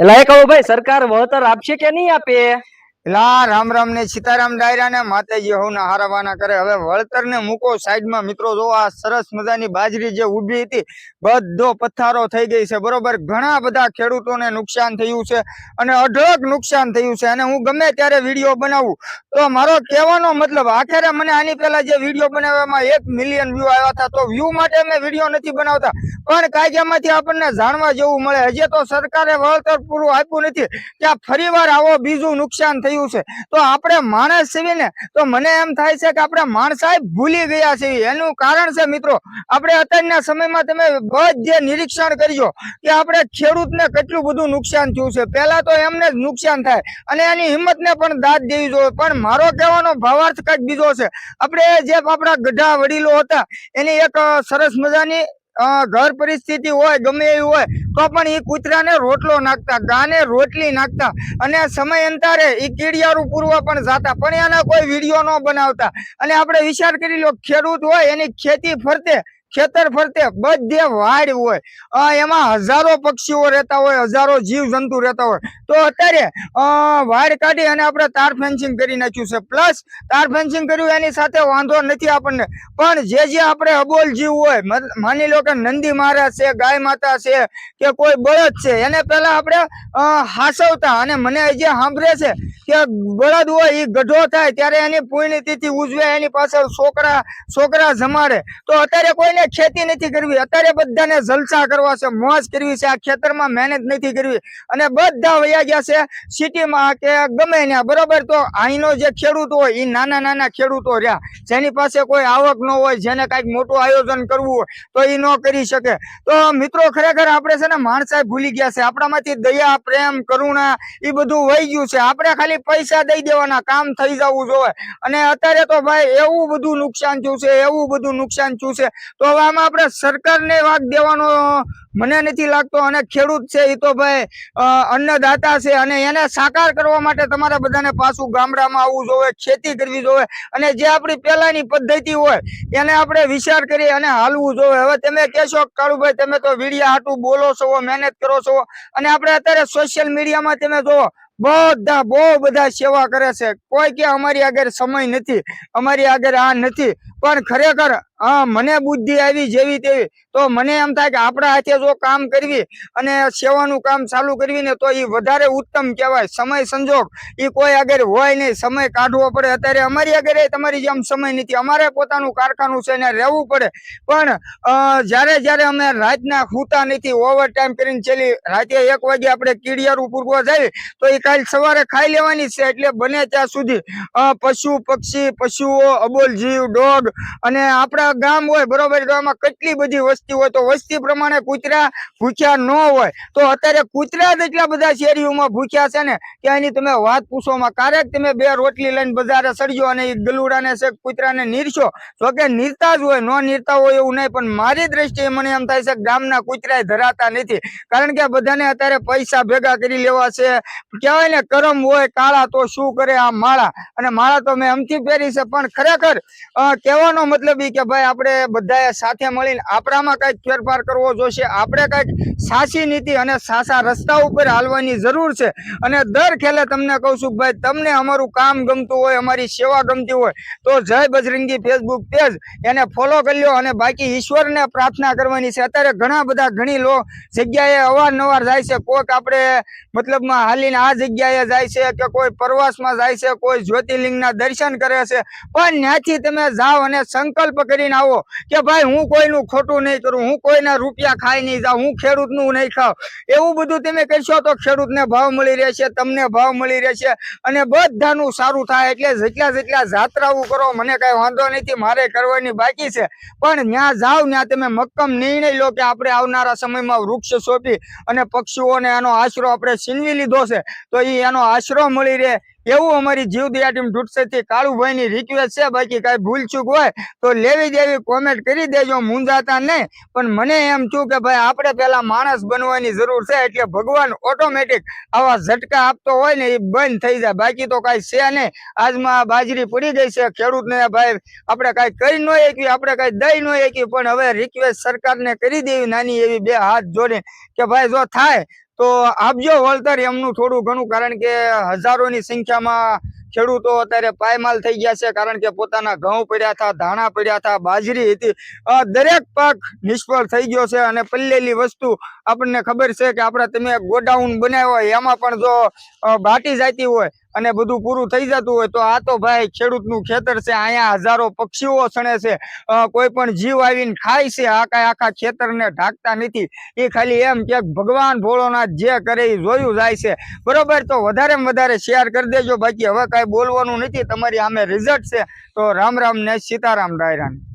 એટલે એ કહું ભાઈ, સરકાર વળતર આપશે કે નહીં આપે? લા રામ રામ ને સીતારામ ડાયરા ને માતાજી હોના હારાવાના કરે। હવે વળતર ને મૂકો સાઈડમાં મિત્રો, જો આ સરસ મજાની બાજરી જે ઊભી હતી બધો પથ્થારો થઈ ગઈ છે બરોબર। ઘણા બધા ખેડૂતોને નુકસાન થયું છે અને અઢળક નુકસાન થયું છે। અને હું ગમે ત્યારે વિડીયો બનાવું તો મારો કહેવાનો મતલબ, આખરે મને આની પહેલા જે વિડીયો બનાવવામાં 1 મિલિયન વ્યૂ આવ્યા હતા, તો વ્યૂ માટે અમે વિડીયો નથી બનાવતા, પણ કાયદામાંથી આપણને જાણવા જેવું મળે। હજી તો સરકારે વળતર પૂરું આપ્યું નથી, ત્યાં ફરીવાર આવો બીજું નુકસાન થયું છે। તો આપણે માણસ છીએ ને, તો મને એમ થાય છે કે આપણે માણસાઈ ભૂલી ગયા છીએ। એનું કારણ છે મિત્રો, આપણે અત્યારના સમયમાં તમે બધે નિરીક્ષણ કરજો કે આપણે ખેડૂતને કેટલું બધું નુકસાન થયું છે। પહેલા તો એમને જ નુકસાન થાય અને એની હિંમતને પણ દાદ દેવી જોઈએ, પણ મારો કહેવાનો ભાવાર્થ કંઈક બીજો છે। આપણે જે આપણા ગઢા વડીલો હતા, એની એક સરસ મજાની ઘર પરિસ્થિતિ હોય ગમે એવી હોય તો પણ એ કૂતરાને રોટલો નાખતા, ગાને રોટલી નાખતા અને સમયાંતરે એ કીડિયારું પૂરવા પણ જાતા, પણ એના કોઈ વિડીયો ન બનાવતા। અને આપણે વિચાર કરી લો, ખેડૂત હોય એની ખેતી ફરતે, ખેતર ફરતે બધે વાડ હોય, એમાં હજારો પક્ષીઓ રહેતા હોય, હજારો જીવ જંતુ રહેતા હોય, તો અત્યારે વાડ કાઢી અને આપણે તાર ફેન્સિંગ કરી નાખ્યું છે। પ્લસ તાર ફેન્સિંગ કર્યું એની સાથે વાંધો નથી આપણને, પણ જે આપણે અબોલ જીવ હોય, માની લો કે નંદી મહારાજ છે, ગાય માતા છે કે કોઈ બળદ છે, એને પેલા આપણે હાસવતા। અને મને જે સાંભળે છે કે બળદ હોય એ ગઢો થાય ત્યારે એની પુણ્યતિથિ ઉજવે, એની પાછળ છોકરા જમાડે। તો અત્યારે કોઈને ખેતી નથી કરવી, અત્યારે બધાને જલસા કરવા છે, મોજ કરવી છે, આ ખેતરમાં મહેનત નથી કરવી અને બધા વયા ગયા છે સિટીમાં કે ગમે ત્યાં બરોબર। તો અહીંનો જે ખેડૂત હોય એ નાના ખેડૂતો રહ્યા, જેની પાસે કોઈ આવક ન હોય, જેને કઈક મોટું આયોજન કરવું હોય તો એ ન કરી શકે। તો મિત્રો ખરેખર આપણે છે ને માણસાઈ ભૂલી ગયા છે, આપણામાંથી દયા, પ્રેમ, કરુણા એ બધું વહી ગયું છે। આપણે ખાલી પૈસા દઈ દેવાના, કામ થઈ જવું જોઈએ। અને અત્યારે તો ભાઈ એવું બધું નુકસાન થયું છે, એવું બધું નુકસાન થયું છે, તો હવે આમાં આપણે સરકારને વાંક દેવાનો મને નથી લાગતો। અને ખેડૂત છે એ તો ભાઈ અન્નદાતા છે, અને એને સાકાર કરવા માટે તમારે બધાને પાછું ગામડામાં આવવું જોઈએ, ખેતી કરવી જોઈએ, અને જે આપણી પહેલાની પદ્ધતિ હોય એને આપણે વિચાર કરી અને હાલવું જોઈએ। હવે તમે કહેશો કાળુભાઈ, તમે તો વિડિયા હાટું બોલો છો, મહેનત કરો છો, અને આપણે અત્યારે સોશિયલ મીડિયામાં તમે જોવો બધા બહુ બધા સેવા કરે છે, કોઈ કે અમારી આગળ સમય નથી, અમારી આગળ આ નથી, પણ ખરેખર મને બુદ્ધિ આવી જેવી તેવી, તો મને એમ થાય કે આપણા હાથે જો કામ કરવી અને સેવાનું કામ ચાલુ કરવી ને, તો એ વધારે ઉત્તમ કહેવાય। સમય સંજોગ એ કોઈ આગળ હોય નહીં, સમય કાઢવો પડે। અત્યારે અમારી આગળ તમારી જેમ સમય નથી, અમારે પોતાનું કારખાનું છે ને રહેવું પડે, પણ જ્યારે અમે રાતના સૂતા નથી, ઓવર ટાઈમ કરીને છેલ્લી રાતે 1 વાગે આપણે કીડિયારું પૂરવા જાય તો એ કાલ સવારે ખાઈ લેવાની છે। એટલે બને ત્યાં સુધી પશુ પક્ષી, પશુઓ, અબોલ જીવ, ડોગ, અને આપણા ગામ હોય બરોબર, તો એમાં કેટલી બધી વસ્તી હોય, તો વસ્તી પ્રમાણે કૂતરા ભૂખ્યા ન હોય, તો અત્યારે કૂતરા જ એટલા બધા શેરીઓમાં ભૂખ્યા છે ને કે એની તમે વાત પૂછોમાં। ક્યારેક તમે 2 રોટલી લઈને બજારે સડજો અને એ ગલુડાને છે કૂતરાને નીરશો, તો કે નીરતા જ હોય, ન નીરતા હોય એવું નહીં, પણ મારી દ્રષ્ટિએ મને એમ થાય છે ગામના કૂતરાય ધરાતા નથી, કારણ કે બધાને અત્યારે પૈસા ભેગા કરી લેવા છે। કહેવાય ને કરમ હોય કાળા તો શું કરે આ માળા, અને માળા તો મેં અમથી પહેરી છે, પણ ખરેખર કહેવાનો મતલબ એ કે ભાઈ આપણે બધાએ સાથે મળીને આપણામાં કંઈક ફેરફાર કરવો જોઈશે। આપણે કંઈક સાચી નીતિ અને સાચા રસ્તા ઉપર હાલવાની જરૂર છે। અને દર ખેલે તમને કહું છું ભાઈ, તમને અમારું કામ ગમતું હોય, અમારી સેવા ગમતી હોય તો જય બજરંગી ફેસબુક પેજ એને ફોલો કરી લો, અને બાકી ઈશ્વરને પ્રાર્થના કરવાની છે। અત્યારે ઘણા બધા ઘણી જગ્યાએ અવારનવાર જાય છે, કોઈક આપણે મતલબમાં હાલીને આ જગ્યાએ જાય છે, કે કોઈ પ્રવાસમાં જાય છે, કોઈ જ્યોતિર્લિંગના દર્શન કરે છે, પણ ત્યાંથી તમે જાઓ અને સંકલ્પ કરીને આવો કે ભાઈ હું કોઈનું ખોટું નહીં કરું, હું કોઈના રૂપિયા ખાઈ નહીં જાઉં, હું ખેડૂતનું નહીં ખાવ, એવું બધું તમે કહેશો તો ખેડૂતને ભાવ મળી રહેશે, તમને ભાવ મળી રહેશે, અને બધાનું સારું થાય। એટલે જેટલા જાત્રાઓ કરો મને કઈ વાંધો નથી, મારે કરવાની બાકી છે, પણ ત્યાં જાઓ ત્યાં તમે મક્કમ નિર્ણય લો કે આપણે આવનારા સમયમાં વૃક્ષ સોંપી અને પક્ષીઓને એનો આશરો આપણે છીનવી લીધો છે, તો એનો આશરો મળી રહે એવું અમારી જીવદયા ટીમ ઢૂંઢસેથી કાળુભાઈની રિક્વેસ્ટ છે। બાકી કઈ ભૂલચૂક હોય તો લેવી દેવી કોમેન્ટ કરી દેજો, મૂંઝાતા નહીં। પણ મને એમ થયું કે ભાઈ આપણે પેલા માણસ બનવાની જરૂર છે, એટલે ભગવાન ઓટોમેટિક આવા ઝટકા આપતો હોય ને એ બંધ થઈ જાય, બાકી તો કઈ છે નહીં। આજમાં બાજરી પડી ગઈ છે, ખેડૂતને ભાઈ આપણે કઈ કરી ન શકીએ, આપણે કઈ દઈ ન શકીએ, પણ હવે રિક્વેસ્ટ સરકારને કરી દેવી નાની એવી 2 હાથ જોડે કે ભાઈ જો થાય તો આપજો વળતર એમનું થોડું ઘણું, કારણ કે હજારોની સંખ્યામાં ખેડૂતો અત્યારે પાયમાલ થઈ ગયા છે, કારણ કે પોતાના ઘઉં પડ્યા હતા, ધાણા પડ્યા હતા, બાજરી હતી, દરેક પાક નિષ્ફળ થઈ ગયો છે. અને પલ્લેલી વસ્તુ આપણને ખબર છે કે આપણે તમે ગોડાઉન બનાવ્યો હોય એમાં પણ જો બાટી જતી હોય અને બધું પૂરું થઈ જતું હોય, તો આ તો ભાઈ ખેડૂતનું ખેતર છે. અહીંયા હજારો પક્ષીઓ સણે છે, કોઈ પણ જીવ આવીને ખાય છે, આખા ખેતરને ઢાંકતા નથી. એ ખાલી એમ કે ભગવાન ભોળોનાથ જે કરે એ જોયું જાય છે, બરોબર. તો વધારેમાં વધારે શેર કરી દેજો. બાકી હવે કાંઈ બોલવાનું નથી, તમારી સામે રિઝલ્ટ છે. તો રામ રામ ને સીતારામ ડાયરાને.